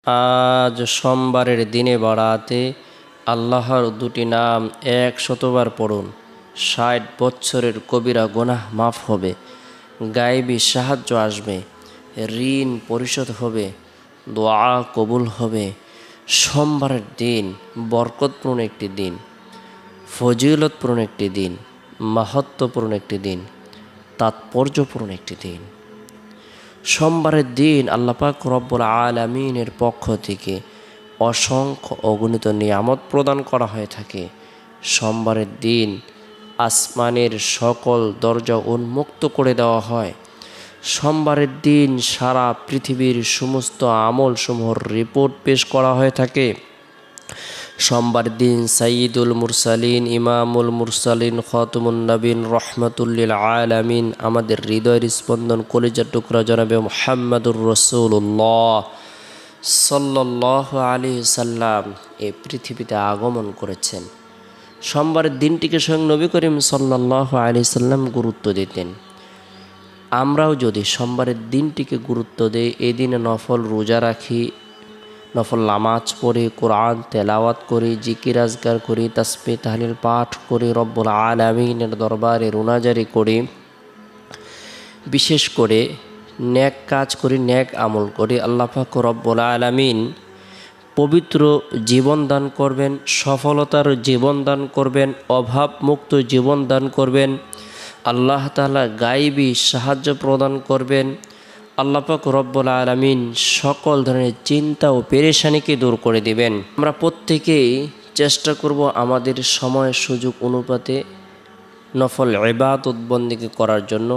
আজ সোমবারের দিনে বাড়াতে আল্লাহর দুটি নাম 100বার পড়ুন। 60 বছরের কবিরা গুনাহ মাফ হবে, গায়েবী সাহায্য আসবে, ঋণ পরিশোধ হবে, দোয়া কবুল হবে। সোমবারের দিন বরকতপূর্ণ একটি দিন, ফজিলতপূর্ণ একটি দিন, মাহাত্ম্যপূর্ণ একটি দিন, তাৎপর্যপূর্ণ একটি দিন। সোমবারের দিন আল্লাহ পাক রব্বুল আলামিনের পক্ষ থেকে অসংখ্য অগণিত নিয়ামত প্রদান করা হয়ে থাকে। সোমবারের দিন আসমানের সকল দরজা উন্মুক্ত করে দেওয়া হয়। সোমবারের দিন সারা পৃথিবীর সমস্ত আমলসমূহের রিপোর্ট পেশ করা হয়ে থাকে। সোমবার দিন সাইয়্যিদুল মুরসালিন, ইমামুল মুরসালিন, খাতামুন নবীন, রহমাতুল্লিল আলামিন, আমাদের হৃদয়ের স্পন্দন, কলিজার টুকরা জনাবে মুহাম্মাদুর রাসূলুল্লাহ সাল্লাল্লাহু আলাইহি সাল্লাম এই পৃথিবীতে আগমন করেছেন। সোমবারের দিনটিকে স্বয়ং নবী করিম সাল্লাল্লাহু আলাইহি সাল্লাম গুরুত্ব দিতেন। আমরাও যদি সোমবারের দিনটিকে গুরুত্ব দিই, এই দিনে নফল রোজা রাখি, নফল নামাজ পড়ি, কোরআন তেলাওয়াত করি, জিকির আজকার করি, তাসবিহ তাহলিল পাঠ করি, রব্বুল আলামিনের দরবারে রুনাজারি করি, বিশেষ করে নেক কাজ করি, নেক আমল করি, আল্লাহ পাক রব্বুল আলামিন পবিত্র জীবন দান করবেন, সফলতার জীবন দান করবেন, অভাবমুক্ত জীবন দান করবেন। আল্লাহ তাআলা গায়েবী সাহায্য প্রদান করবেন। আল্লাহ পাক রব্বুল আলামিন সকল ধরনের চিন্তা ও পেরেশানিকে দূর করে দিবেন। আমরা প্রত্যেকেই চেষ্টা করব আমাদের সময় সুযোগ অনুপাতে নফল ইবাদত বন্দেগী করার জন্য।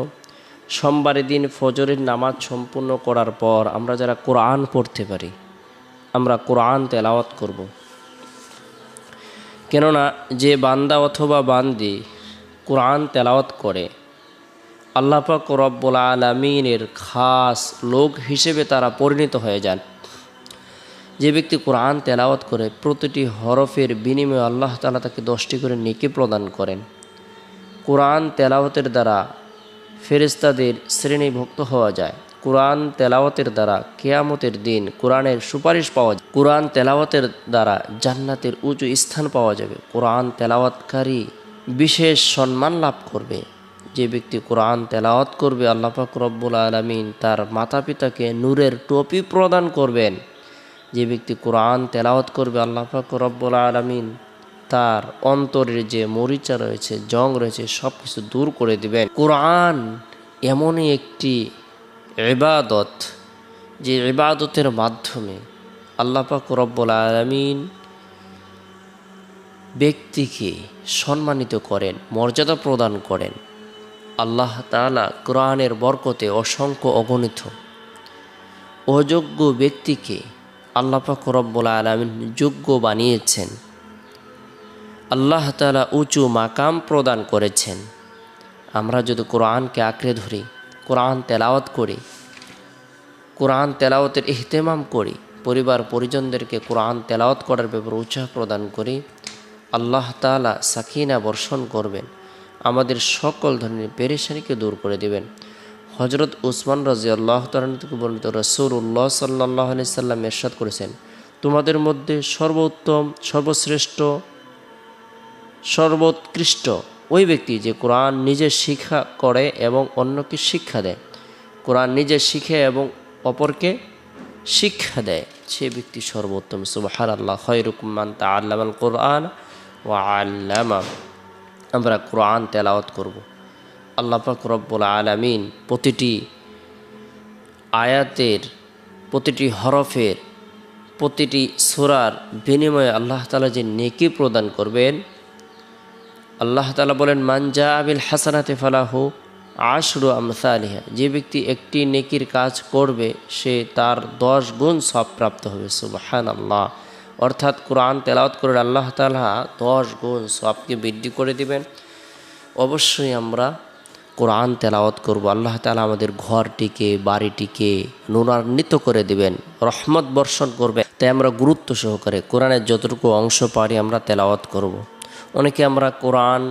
সোমবারের দিন ফজরের নামাজ সম্পূর্ণ করার পর আমরা যারা কোরআন পড়তে পারি, আমরা কোরআন তেলাওয়াত করব। কেননা যে বান্দা অথবা বান্দি কোরআন তেলাওয়াত করে, আল্লাহ পাক রব্বুল আলামিনের খাস লোক হিসেবে তারা পরিণত হয়ে যান। যে ব্যক্তি কোরআন তেলাওয়াত করে প্রতিটি হরফের বিনিময়ে আল্লাহ তাআলা তাকে 10টি করে নেকি প্রদান করেন। কোরআন তেলাওয়াতের দ্বারা ফেরেশতাদের শ্রেণীভুক্ত হওয়া যায়। কোরআন তেলাওয়াতের দ্বারা কিয়ামতের দিন কোরআনের সুপারিশ পাওয়া যায়। কোরআন তেলাওয়াতের দ্বারা জান্নাতের উঁচু স্থান পাওয়া যাবে। কোরআন তেলাওয়াতকারী বিশেষ সম্মান লাভ করবে। যে ব্যক্তি কোরআন তেলাওয়াত করবে, আল্লাহ পাক রব্বুল আলামিন তার মাতা পিতাকে নূরের টুপি প্রদান করবেন। যে ব্যক্তি কোরআন তেলাওয়াত করবে, আল্লাহ পাক রব্বুল আলামিন তার অন্তরের যে মরিচা রয়েছে, জং রয়েছে, সব কিছু দূর করে দিবেন। কোরআন এমনই একটি ইবাদত, যে ইবাদতের মাধ্যমে আল্লাহ পাক রব্বুল আলামিন ব্যক্তিকে সম্মানিত করেন, মর্যাদা প্রদান করেন। আল্লাহ তাআলা কোরআনের বরকতে অসংখ্য অগণিত অযোগ্য ব্যক্তিকে আল্লাহ পাক রব্বুল আলামিন যোগ্য বানিয়েছেন। আল্লাহ তাআলা উঁচু মাকাম প্রদান করেছেন। আমরা যদি কোরআনকে আঁকড়ে ধরি, কোরআন তেলাওয়াত করি, কোরআন তেলাওয়াতের ইহতেমাম করি, পরিবার পরিজনদেরকে কোরআন তেলাওয়াত করার ব্যাপারে উৎসাহ প্রদান করি, আল্লাহ তাআলা সাকিনা বর্ষণ করবেন, আমাদের সকল ধরনের পেরেশানিকে দূর করে দেবেন। হযরত উসমান রাদিয়াল্লাহু তাআলা থেকে বর্ণিত, রাসূলুল্লাহ সাল্লাল্লাহু আলাইহি সাল্লাম ইরশাদ করেছেন, তোমাদের মধ্যে সর্বোত্তম, সর্বশ্রেষ্ঠ, সর্বোৎকৃষ্ট ওই ব্যক্তি যে কোরআন নিজে শিক্ষা করে এবং অন্যকে শিক্ষা দেয়। কোরআন নিজে শিখে এবং অপরকে শিক্ষা দেয়, সে ব্যক্তি সর্বোত্তম। সুবহানাল্লাহ, খায়রুকুম মান তাআল্লামাল কোরআন ওয়া আল্লামা। আমরা কোরআন তেলাওয়াত করব। আল্লাহ পাক রব্বুল আলামিন প্রতিটি আয়াতের, প্রতিটি হরফের, প্রতিটি সূরার বিনিময়ে আল্লাহ তাআলা যে নেকি প্রদান করবেন, আল্লাহ তাআলা বলেন, মান জাআ বিল হাসানাতি ফালাহু আশরু আমসালিহা। যে ব্যক্তি একটি নেকির কাজ করবে, সে তার 10 গুণ সওয়াব প্রাপ্ত হবে। সুবহানাল্লাহ। অর্থাৎ কোরআন তেলাওয়াত করে আল্লাহ তাআলা 10 গুণ সওয়াবকে বৃদ্ধি করে দিবেন। অবশ্যই আমরা কোরআন তেলাওয়াত করব। আল্লাহ তাআলা আমাদের ঘরটিকে, বাড়িটিকে নূরান্বিত করে দিবেন, রহমত বর্ষণ করবে। তাই আমরা গুরুত্ব সহকারে কোরআনের যতটুকু অংশ পারি আমরা তেলাওয়াত করব। অনেকে আমরা কোরআন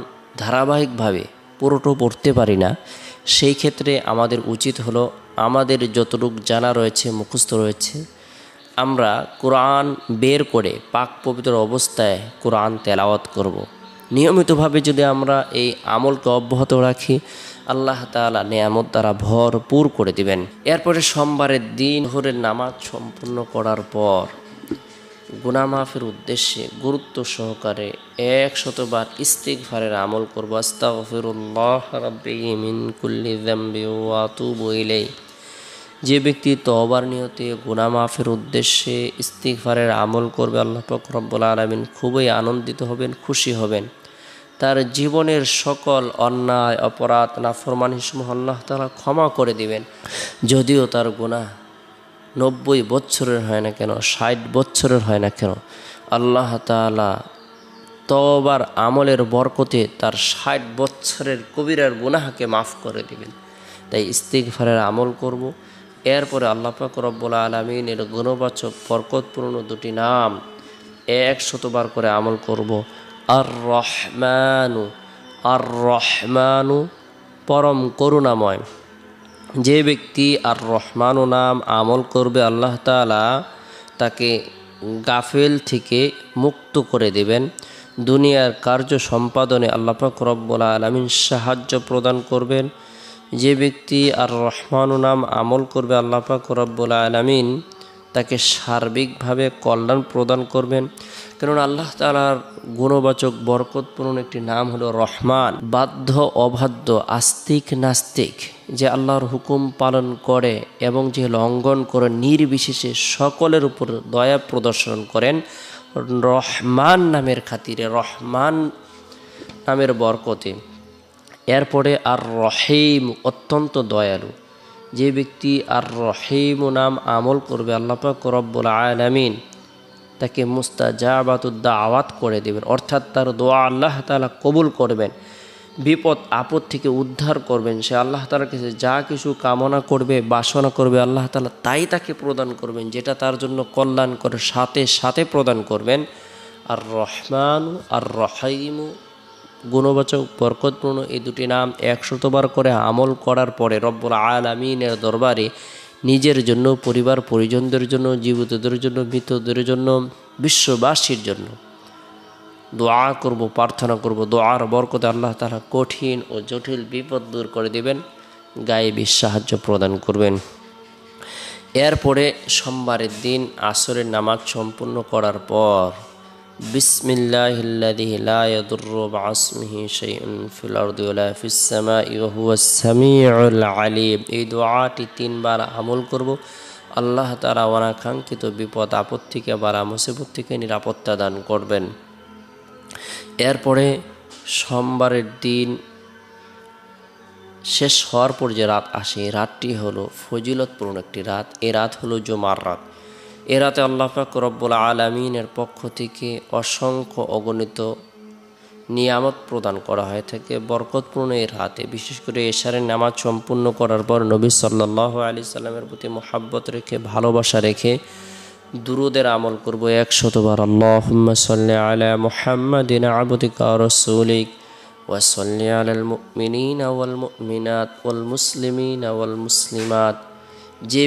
ধারাবাহিকভাবে পুরোটা পড়তে পারি না। সেই ক্ষেত্রে আমাদের উচিত হলো আমাদের যতটুকু জানা রয়েছে, মুখস্থ রয়েছে, আমরা কোরআন বের করে পাক পবিত্র অবস্থায় কোরআন তেলাওয়াত করব। নিয়মিতভাবে যদি আমরা এই আমলকে অব্যাহত রাখি, আল্লাহ তাআলা নেয়ামত দ্বারা ভরপুর করে দিবেন। এরপরে সোমবারের দিন জোহরের নামাজ সম্পূর্ণ করার পর গুনাহ মাফের উদ্দেশ্যে গুরুত্ব সহকারে 100 বার ইস্তিগফারের আমল করব। আস্তাগফিরুল্লাহ রাব্বি মিন কুল্লি যামবি ওয়া আতুবু ইলাইহি। যে ব্যক্তি তওবার নিয়তে গুনাহ মাফের উদ্দেশ্যে ইস্তিগফারের আমল করবে, আল্লাহ পাক রব্বুল আলামিন খুবই আনন্দিত হবেন, খুশি হবেন। তার জীবনের সকল অন্যায় অপরাধ নাফরমানিসমূহ আল্লাহ তাআলা ক্ষমা করে দিবেন। যদিও তার গুনাহ 90 বছরের হয় না কেন, 60 বছরের হয় না কেন, আল্লাহ তাআলা তওবার আমলের বরকতে তার 60 বছরের কবিরার গুনাহকে মাফ করে দিবেন। তাই ইস্তিগফারের আমল করব। এরপরে আল্লাহ পাক রব্বুল আলামিনের গুণবাচক বরকতপূর্ণ দুটি নাম 100 বার করে আমল করব। আর রহমানু, আর রহমানু পরম করুণাময়। যে ব্যক্তি আর রহমানু নাম আমল করবে, আল্লাহ তাআলা তাকে গাফেল থেকে মুক্ত করে দেবেন। দুনিয়ার কার্য সম্পাদনে আল্লাহ পাক রব্বুল আলামিন সাহায্য প্রদান করবেন। যে ব্যক্তি আর রহমানু নাম আমল করবে, আল্লাহ পাক রব্বুল আলামিন তাকে সার্বিকভাবে কল্যাণ প্রদান করবেন। কেননা আল্লাহ তাআলার গুণবাচক বরকতপূর্ণ একটি নাম হলো রহমান। বাধ্য অবাধ্য, আস্তিক নাস্তিক, যে আল্লাহর হুকুম পালন করে এবং যে লঙ্ঘন করে নির্বিশেষে সকলের উপর দয়া প্রদর্শন করেন, রহমান নামের খাতিরে, রহমান নামের বরকতে। এরপরে আর রহিম অত্যন্ত দয়ালু। যে ব্যক্তি আর রহিম নাম আমল করবে, আল্লাহ পাক রব্বুল আলামিন তাকে মুস্তাজাবাতুদ দাওয়াত করে দেবেন, অর্থাৎ তার দোয়া আল্লাহ তাআলা কবুল করবেন, বিপদ আপদ থেকে উদ্ধার করবেন। সে আল্লাহ তাআলার কাছে যা কিছু কামনা করবে, বাসনা করবে, আল্লাহ তাআলা তাই তাকে প্রদান করবেন, যেটা তার জন্য কল্যাণ করে সাথে সাথে প্রদান করবেন। আর রহমান আর রহিম গুণবাচক বরকতপূর্ণ এই দুটি নাম 100 বার করে আমল করার পরে রব্বুল আলামিনের দরবারে নিজের জন্য, পরিবার পরিজনদের জন্য, জীবিতদের জন্য, মৃতদের জন্য, বিশ্ববাসীর জন্য দোয়া করব, প্রার্থনা করব। দোয়ার বরকতে আল্লাহ তাআলা কঠিন ও জটিল বিপদ দূর করে দেবেন, গায়েবী সাহায্য প্রদান করবেন। এরপরে সোমবারের দিন আসরের নামাজ সম্পূর্ণ করার পর বিসমিল্লাহিল্লাযী লা ইয়াদুররু মা'আসমিহি শাইউন ফিল আরদি ওয়ালা ফিস সামাই ওয়া হুয়াস সামিউল আলিম, এই দোয়াটি 3 বার আমল করব। আল্লাহ তাআলা অনাকাঙ্ক্ষিত বিপদ আপদ থেকে, বালা মুসিবত থেকে নিরাপত্তা দান করবেন। এরপরে সোমবারের দিন শেষ হওয়ার পর যে রাত আসে, এই রাতটি হলো ফজিলতপূর্ণ একটি রাত। এই রাত হলো জুমার রাত। এ রাতে আল্লাহ পাক রব্বুল আলামিনের পক্ষ থেকে অসংখ্য অগণিত নিয়ামত প্রদান করা হয়ে থাকে বরকতপূর্ণ এই রাতে। বিশেষ করে এশারের নামাজ সম্পূর্ণ করার পর নবী সাল্লাল্লাহু আলাইহি সাল্লামের প্রতি মহাব্বত রেখে, ভালোবাসা রেখে দুরুদের আমল করব 100 বার। আল্লাহুম্মা সাল্লি আলা মুহাম্মাদিন আবদিকা ওয়া রাসূলিক ওয়া সাল্লি আলাল মুমিনিনা ওয়াল মুমিনাত ওয়াল মুসলিমিনা ওয়াল মুসলিমাত। যে